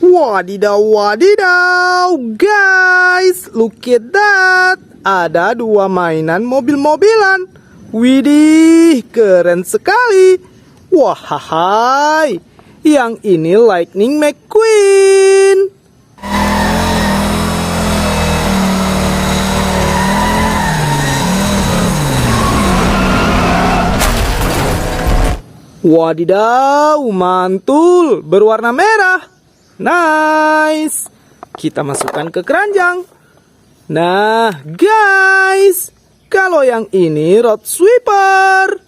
Wadidaw, wadidaw, guys, look at that. Ada dua mainan mobil-mobilan. Widih, keren sekali. Wahai, yang ini Lightning McQueen. Wadidaw, mantul, berwarna merah. Nice. Kita masukkan ke keranjang. Nah, guys, kalau yang ini road sweeper.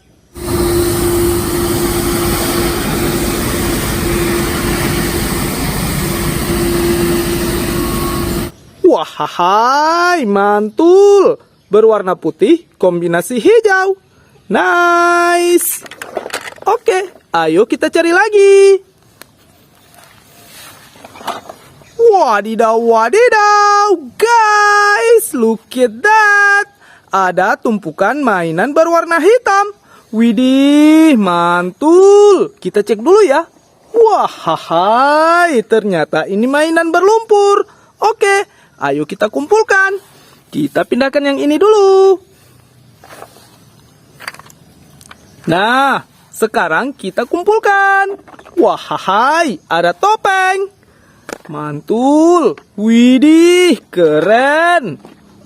Wahai, mantul, berwarna putih kombinasi hijau. Nice. Oke, ayo kita cari lagi. Wadidaw, wadidaw, guys, look at that. Ada tumpukan mainan berwarna hitam. Widih, mantul. Kita cek dulu ya. Wahai, ternyata ini mainan berlumpur. Oke, ayo kita kumpulkan. Kita pindahkan yang ini dulu. Nah, sekarang kita kumpulkan. Wahai, ada topeng. Mantul. Widih, keren.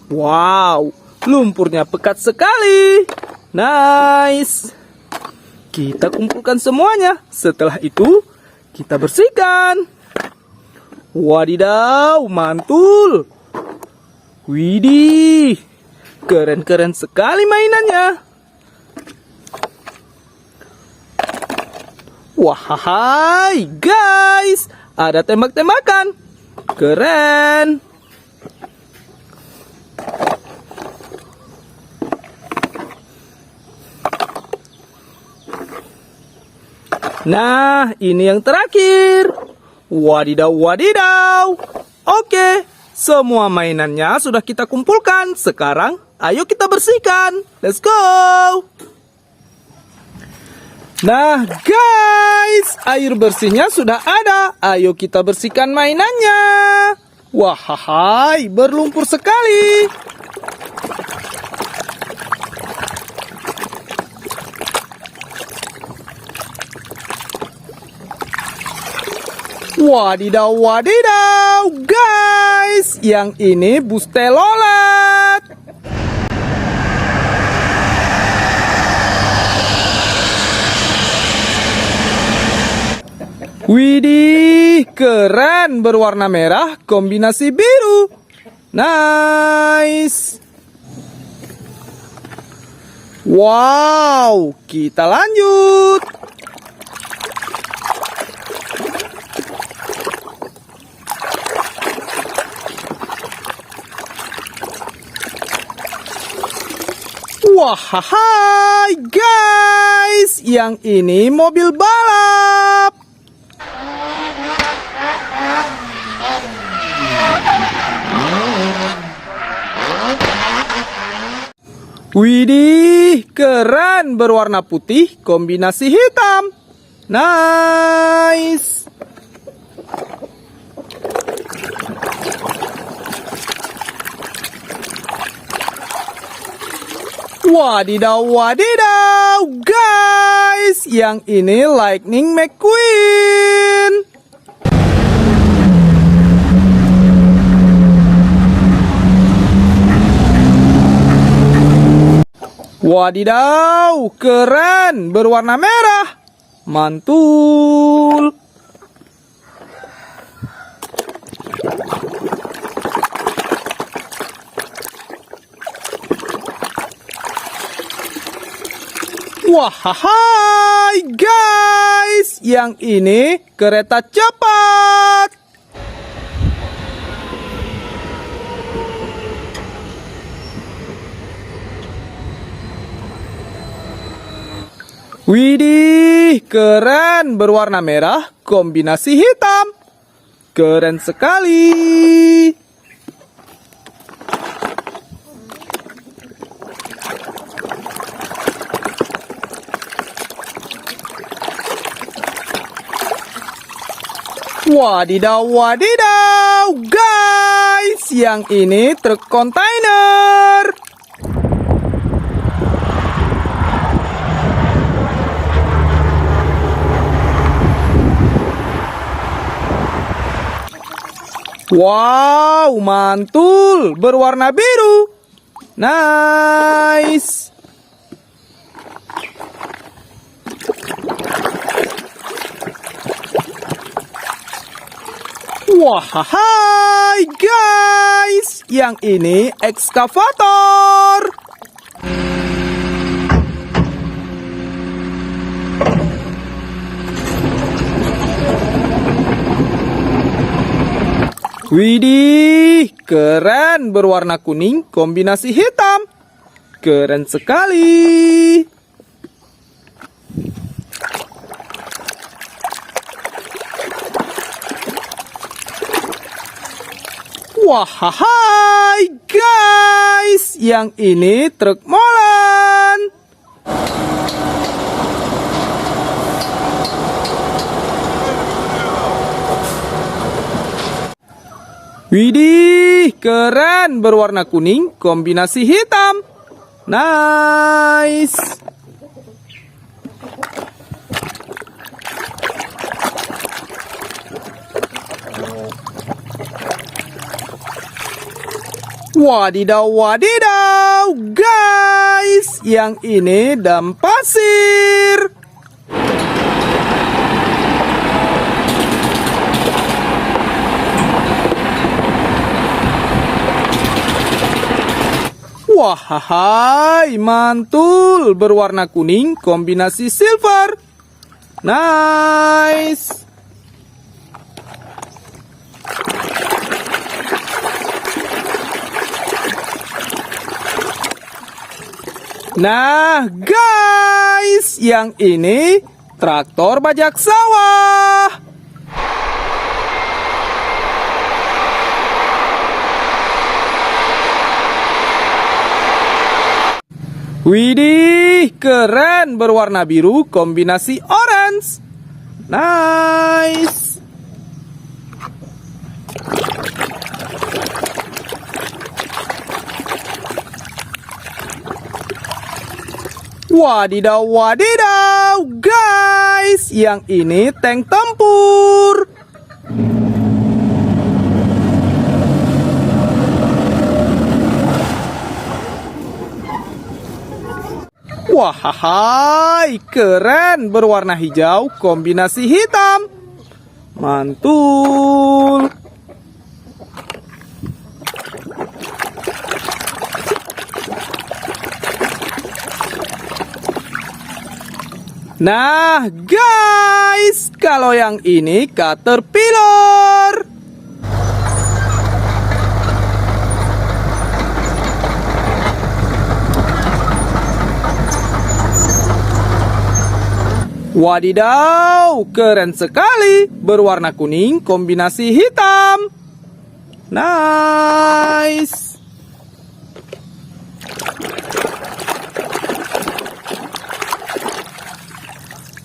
Wow, lumpurnya pekat sekali. Nice. Kita kumpulkan semuanya. Setelah itu, kita bersihkan. Wadidaw, mantul. Widih, keren-keren sekali mainannya. Wahai, guys, ada tembak-tembakan. Keren. Nah, ini yang terakhir. Wadidaw, wadidaw. Oke, semua mainannya sudah kita kumpulkan. Sekarang, ayo kita bersihkan. Let's go. Nah, guys, air bersihnya sudah ada. Ayo kita bersihkan mainannya. Wahai, berlumpur sekali. Wadidaw, wadidaw, guys, yang ini bus telolet. Widih, keren, berwarna merah kombinasi biru. Nice. Wow, kita lanjut. Wahai, guys, yang ini mobil balap. Widih, keren, berwarna putih kombinasi hitam. Nice. Wadidaw, wadidaw, guys, yang ini Lightning McQueen. Wadidaw, keren, berwarna merah. Mantul. Wahai, guys, yang ini kereta cepat. Widih, keren, berwarna merah kombinasi hitam. Keren sekali. Wadidaw, wadidaw, guys, yang ini truk kontainer. Wow, mantul, berwarna biru. Nice. Wah, hai guys, yang ini ekskavator. Widih, keren, berwarna kuning kombinasi hitam. Keren sekali. Wah, hai guys, yang ini truk molen. Widih, keren, berwarna kuning kombinasi hitam. Nice. Wadidaw, wadidaw, guys, yang ini dam pasir. Wah, hai, mantul, berwarna kuning kombinasi silver. Nice. Nah, guys, yang ini traktor bajak sawah. Widih, keren, berwarna biru kombinasi orange. Nice. Wadidaw, wadidaw, guys, yang ini tank tempur. Wah, hai, keren, berwarna hijau kombinasi hitam. Mantul. Nah, guys, kalau yang ini Caterpillar. Wadidaw, keren sekali, berwarna kuning kombinasi hitam. Nice.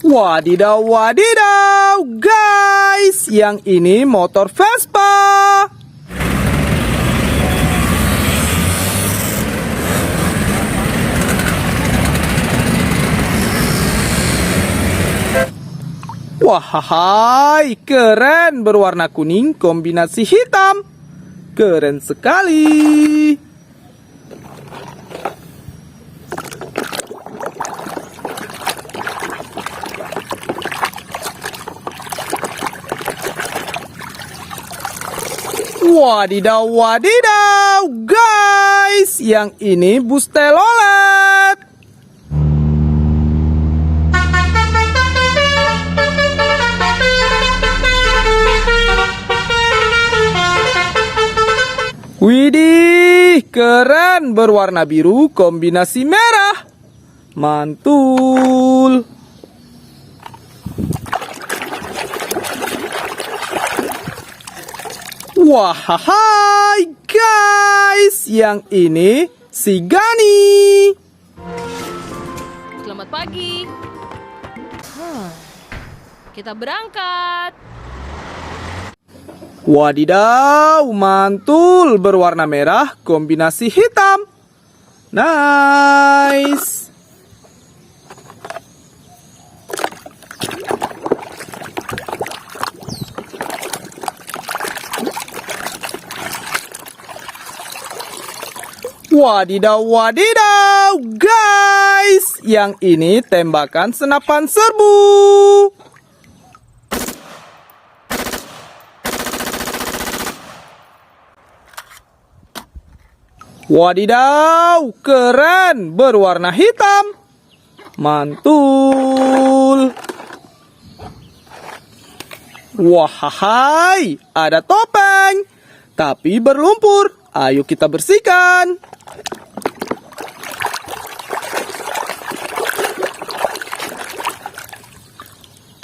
Wadidaw, wadidaw, guys, yang ini motor Vespa. Wah, hai, keren, berwarna kuning kombinasi hitam. Keren sekali. Wadidaw, wadidaw, guys, yang ini bus telolet. Widih, keren, berwarna biru kombinasi merah. Mantul. Wah, hai guys, yang ini si Gani. Selamat pagi. Kita berangkat. Wadidaw, mantul berwarna merah kombinasi hitam. Nice. Wadidaw, wadidaw, guys. Yang ini tembakan senapan serbu. Wadidaw, keren, berwarna hitam. Mantul. Wahai, ada topeng, tapi berlumpur. Ayo kita bersihkan.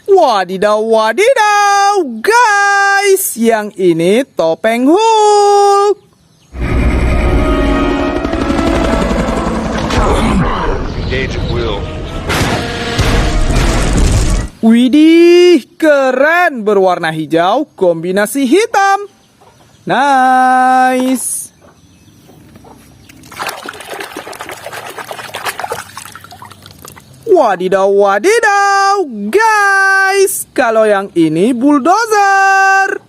Wadidaw, wadidaw, guys. Yang ini topeng Hulk. Widih, keren, berwarna hijau kombinasi hitam. Nice. Wadidaw, wadidaw, guys. Kalau yang ini bulldozer.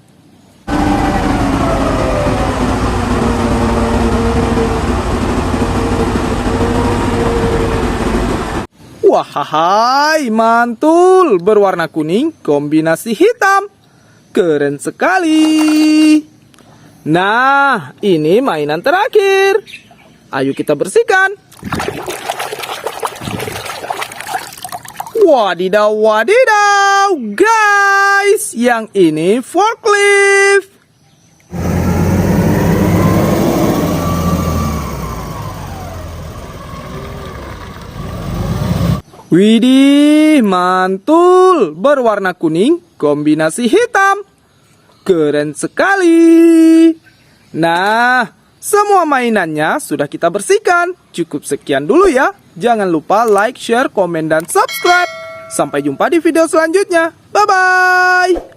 Wahai, mantul, berwarna kuning kombinasi hitam. Keren sekali. Nah, ini mainan terakhir. Ayo kita bersihkan. Wadidaw, wadidaw, guys. Yang ini forklift. Widih, mantul, berwarna kuning kombinasi hitam. Keren sekali. Nah, semua mainannya sudah kita bersihkan. Cukup sekian dulu ya. Jangan lupa like, share, komen, dan subscribe. Sampai jumpa di video selanjutnya. Bye-bye.